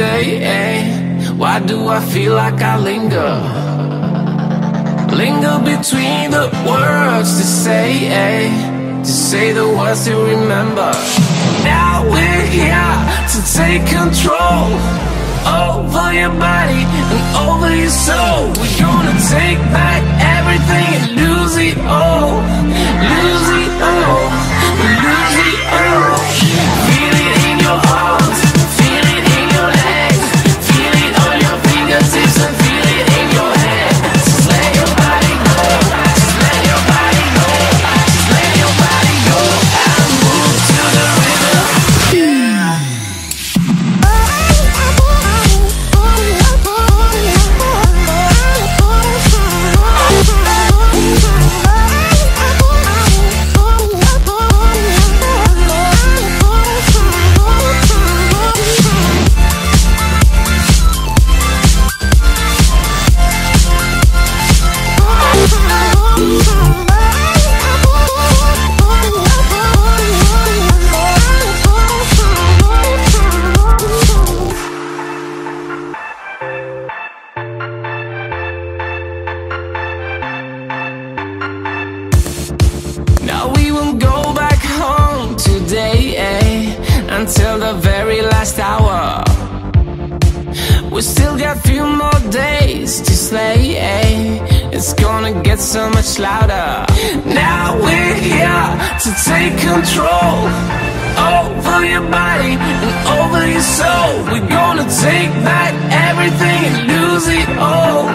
today, why do I feel like I linger? Linger between the words to say the words to remember. Now we're here to take control over your body and over your soul. We're gonna take back everything and lose it all. Lose it all. Lose it all. Feel it in your arms, feel it in your legs, feel it on your fingertips and feel it in your head. Just let your body go, just let your body go, just let your body go and move to the rhythm. Now we won't go back home today, until the very last hour. We still got a few more days to slay, it's gonna get so much louder. Now we're here to take control over your body and over your soul. We're gonna take back everything and lose it all.